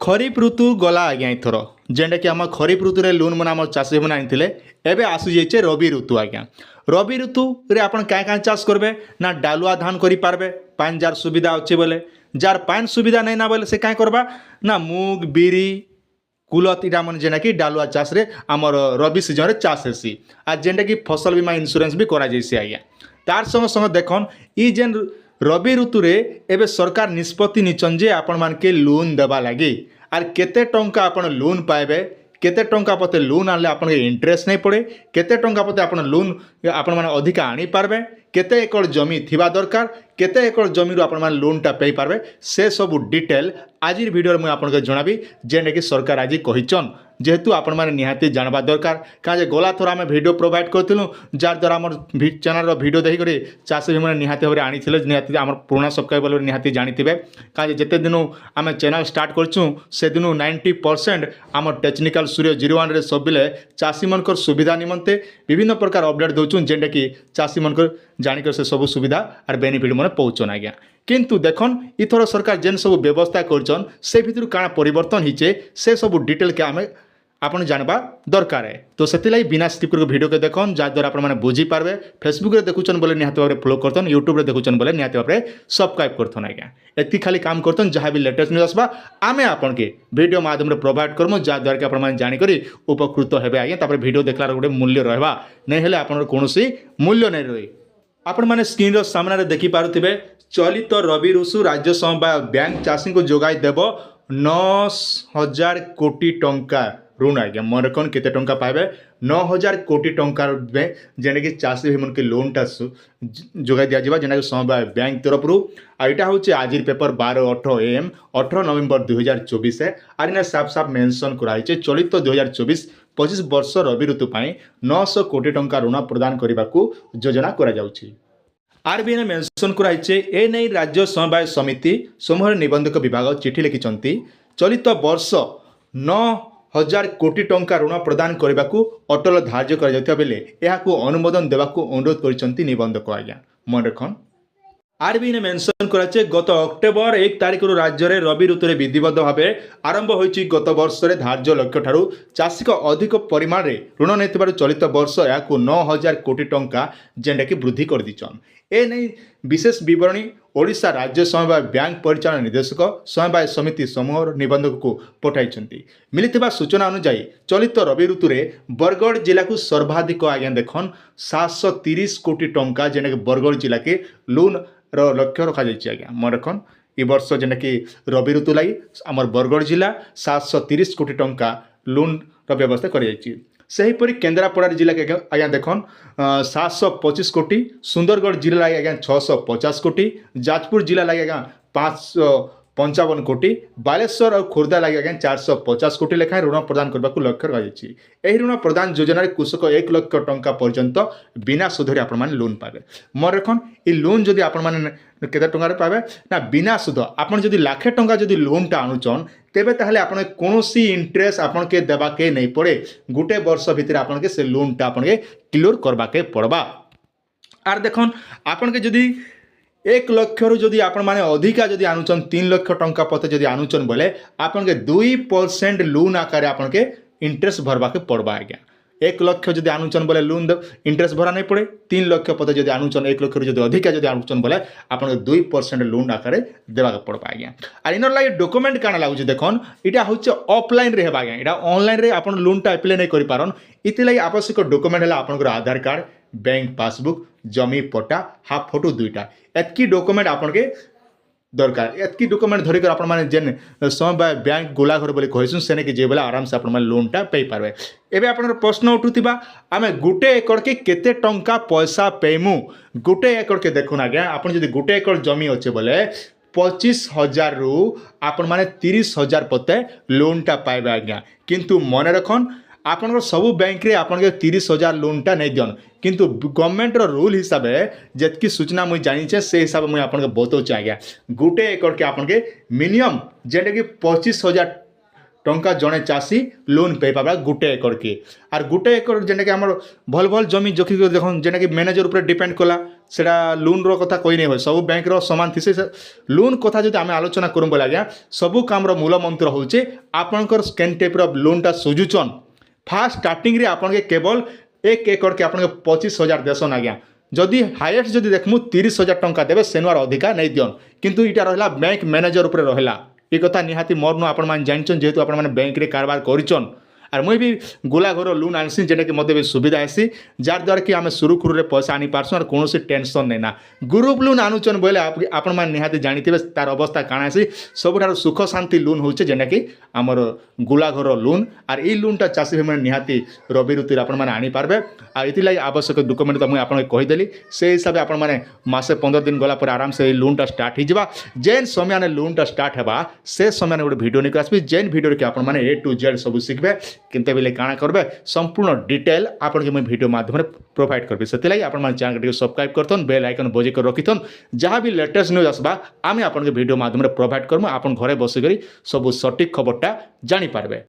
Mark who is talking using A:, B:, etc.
A: खरीफ ऋतु गला आज्ञा एथर जेनटा कि आम खरीफ ऋतु रे लोन मैंने आम चाषी मैंने आनी एवं आसु जाइए रबी ऋतु आज्ञा। रबी ऋतु रे आपन क्या क्या चाष करेंगे ना डालुआ धान करें पान जार सुविधा अच्छे बोले जार पान सुविधा नहीं ना बोले से क्या करवा ना मुग बिरी कुलत इटा मन जेना कि डालुआ चाष रे आमर रबी सीजन रे चाष हेसी आ जेनटा कि फसल बीमा इंश्योरेंस भी करा जाइए आज्ञा। तार संग संग देखन ई जेन रबी ऋतु रे एबे सरकार निष्पत्ति निचन जे आपण मान के लोन देवा लगी आर केते टंका आपण लोन पाइबे केते टंका पते लोन आनले आपण के इंटरेस्ट नहीं पड़े केते टंका पते आपण लोन आपण माने अधिका आनी पारबे केते एकड़ जमी थिबा दरकार केते एकड़ जमी रो आपण माने लोनटा पे पारबे से सब डिटेल आज वीडियो में आपन के जणाबी जेने कि सरकार आज कहिचन जेहेतु आपण माने निहाती जानबा दरकार काजे गला थोर आमे वीडियो प्रोवाइड करथिलु जार द्वारा हमर चैनल रो वीडियो देखि करे चाषी भी माने निहाती भाबरे आनिथिले निहाती हमर पुराना सब्सक्राइबर निहाती जानिथिबे काजे जेते दिनु आमे चैनल स्टार्ट करछु से दिनु 90% हमर टेक्निकल सूर्य 01 रे सबले चाषी मनकर सुविधा निमंते विभिन्न प्रकार अपडेट दउछु जेंटा कि चाषी मनकर जानिकर से सब सुविधा और बेनिफिट मन पहुँचन आज्ञा। किंतु देखन इथर सरकार जेन सब व्यवस्था करछन से भितर काना परिवर्तन हिचे से सब डिटेल के आमे आपन जानबा दरकार है। तो सेतिलाई बिना स्किप करके वीडियो के देखन जा द्वारा आपन माने बुझी पारबे फेसबुक रे देखुचन बोले निहाती भाबरे फॉलो करतन यूट्यूब रे देखुचन बोले निहाती भाबरे सब्सक्राइब करतन आज्ञा। एति खाली काम करतन जहाँ भी लेटेस्ट न्यूज आसबा आमे आपन के वीडियो माध्यम रे प्रोवाइड करमु जा द्वारा के आपन माने जानि करी उपकृत हेबे आज्ञा। तापर वीडियो देखलार गोटे मूल्य रहबा नै हेले आपन कोनोसी मूल्य नै रही। आपण माने स्क्रीन रो सामने रे देखि पारुथिबे चलित रबी ऋतु राज्य समवाय बैंक चाषी को जोगाई देव 9,000 कोटी टंका ऋण आज्ञा। मन रखन केते टंका पाइबे 9,000 कोटी टंका में जेने कि चाषी मन के लोनटा जोगाई दिया जिबा जेना कि समवाय बैंक तरफ रु आइटा होचे आजिर पेपर 12:08 AM 18 नवंबर 2024 है आरिना साफ साफ मेंशन कराई छे चलित 2024-25 वर्ष रबी ऋतु पाई 900 कोटी टंका ऋण प्रदान करने को योजना करा जाउछि। आरबीआई ने मेंशन कराइछे ए नै राज्य समवाय समिति समूह निबंधक विभाग चिठी लिखिचंती चलित वर्ष 9,000 कोटी टंका ऋण प्रदान करने को अटल धार्य कर जाउथिबा बेले एहाकू अनुमोदन देबाकू अनुरोध करिसंती निबंधक आज्ञा। मन रखन आरबीआई ने मेंशन कराइछे गत अक्टोबर 1 तारिख राज्य में रबी ऋतु में विधिबद्ध भाव आरंभ होइछि गत वर्ष रे धार्य लक्ष्य ठारू चाषी को अधिक परिमाण रे ऋण नेतिबार चलित वर्ष याकू 9,000 कोटी टंका जेंटा कि वृद्धि कर दिचन। ए नै विशेष विवरणी ओडिशा राज्य समवाय बैंक परिचालन निर्देशक समवाय समिति समूह निबंधक को पठाइछंती। मिलिथिबा सूचना अनुसार चलित रबी ऋतु रे बरगढ़ जिला को सर्वाधिक आज्ञा देखन 730 कोटी टंका जेना कि बरगढ़ जिला के लोन रो लक्ष्य रखा जाइए आज्ञा। मन रखन ई वर्ष जेना कि रबी ऋतु लगी आमर बरगढ़ जिला 730 कोटी टंका लोन रो व्यवस्था कर जाइए। सेहीपरि केन्द्रापड़ा जिला के आज्ञा देखन 725 कोटी सुंदरगढ़ जिला लगे आज्ञा 650 कोटी जाजपुर जिला लगे आज्ञा 555 कोटी बालेश्वर और खोर्धा लगे आज्ञा 450 कोटी लेखाएं ऋण प्रदान करने को लक्ष्य रखी। यह ऋण प्रदान योजना कृषक 1 लाख टंका पर्यंत बिना सुधरे आपण माने लोन पावे। मन रखन ई लोन जदि आपण माने केते टंका पावे ना बिना सुध आपण जदि लाखे टंका जदि लोनटा आणुचन तेबे ताहले आपण कोनोसी इंटरेस्ट आपण के देबा के नहीं पड़े गोटे वर्ष भितर आपण के से लोनटा आपण के क्लियर करबा के पड़बा। आर देखन आपण के जदि 1 लाख रु जदि आपण माने अधिका जदि आणुचन 3 लाख टंका पते जदि आणुचन बोले आपण के 2% लोन आकार आपण के इंटरेस्ट भरबा के पड़बा आज्ञा। 1 लाख जदि आणुचन बोले लोन इंटरेस्ट भरा नहीं पड़े 3 लाख पते जदि आणुचन 1 लाख जदि अधिका जदि आणुचन बोले आपण 2% लोन आकार देबा के पड़बा आज्ञा। आर इनर लागि डॉक्यूमेंट काना लागुची देखन इटा होचे ऑफलाइन रे हेबा आज्ञा। इटा ऑनलाइन रे आपण लोनटा अप्लाई नहीं करि पारन इति लागि आवश्यक डॉक्यूमेंट हला आपनकर आधार कार्ड बैंक पासबुक जमी पट्टा हाफ फोटो दुईटा एतकी डॉक्यूमेंट आपन के दरकार। एतकी डॉक्यूमेंट धरिक आपण माने जेन समवाय बैंक गोला घर बोले कहिसुन सेने कि जे बेला आराम से आपण माने लोनटा पे पारबे। एबे आपनर प्रश्न उठुतिबा आमे गुटे एकड़ के केते टंका पैसा पेमु गुटे एकड़ के देखुन आज्ञा। आपण जदि गुटे एकड़ जमी अच्छे बोले 25,000 रु आपण माने 30,000 पते लोनटा पाइबे आज्ञा। किंतु मन रखन आपन सबू बैंक रे आपन के 30,000 लोनटा नहीं दियन किंतु गवर्नमेंट रो रूल हिसाब से जतकी सूचना मुझे जानी छे से हिसाब मुझे आपन के बताऊँ आज्ञा। गोटे एकड़ के आपन के मिनिमम जेंटा कि 25,000 ଟଙ୍କା ଜଣେ ଚାଷୀ ଲୋନ୍ ପାଇପାରବା ଗୁଟେ ଏକରକେ ଆର୍ ଗୁଟେ ଏକର ଯେନ୍ଟାକି ଆମର ଭଲ ଭଲ ଜମି ଜଖିକି ଦେଖୁନ୍ ଯେନ୍ଟାକି ମ୍ୟାନେଜର ଉପରେ ଡିପେଣ୍ଡ କଲା ସେଟା ଲୋନ୍ର କଥା କହି ନାଇଁ ହୁଏ ସବୁ ବ୍ୟାଙ୍କର ସମାନ ଥିସି ଲୋନ୍ କଥା ଯଦି ଆମେ ଆଲୋଚନା କରୁଁ ବୋଲେ ଆଜ୍ଞା ସବୁ କାମର ମୂଳ ମନ୍ତ୍ର ହେଉଛି ଆପଣଙ୍କର କେନ୍ ଟାଇପ୍ର ଲୋନ୍ଟା ସୁଝୁଛନ୍ ফার্স্ট স্টার্টিংরে আপনাকে কেবল 1 একরকে আপনাকে 25,000 দেসন আজ্ঞা যদি হাইয়েস্ট যদি দেখমু 30,000 টঙ্কা দেবে সেনু আর অধিকা নেই দিয়ন কিন্তু এটা রহলা ব্যাঙ্ক ম্যানেজর উপরে রহলা এই কথা নিহাতি মোর নু আপনার জানিছন যেহেতু আপনার ব্যাঙ্করে কারবার করিছন আর মুই বি গোলা ঘর লোন আনছি যেটাকি মতো বি সুবিধা আইসি যার দ্বারা কি আমি সুরুখুরে পয়সা আনি পারছু আর কোণী টেনশন নেই না গ্রুপ লোন আনুছন বলে আপনার নিহাতি জানিথিবে তার অবস্থা কাଣା আইসি সবুঠার সুখ শান্তি লোন হচ্ছে যেটাকি আমার গোলা ঘর লোন আর এই লোনটা চাষী ভাই মানে নিহাতি রবি ঋতুরে আপনার আনিপারবে আর এথিলাগি আবশ্যক ডকুমেন্ট তো মুই আপনাকে কহিদেলি সেই হিসাবে আপনার মাসে 15 দিন গলা পরে আরামসে এই লোনটা স্টার্ট হয়ে যা যেন সময় লোনটা স্টার্ট হবা সে সময় গোটে ভিডিও নিয়ে আসবি যেন ভিডিওরে কি আপনার A to Z সব শিখবে কিন্তু বেলে কাଣା করবে সম্পূর্ণ ডিটেল আপনাকে মুই ভিডিও মাধ্যমে প্রোভাইড করবি সেলাই আপনার চ্যানেলটিকে সবসক্রাইব করতন বেল আইকন বজি করে রখিতন যা বি লেটেস্ট নিউজ আসবা আমি আপনাকে ভিডিও মাধ্যমে প্রোভাইড করবো আপনার ঘরে বসিকি সব সঠিক খবরটা জানিপারবে।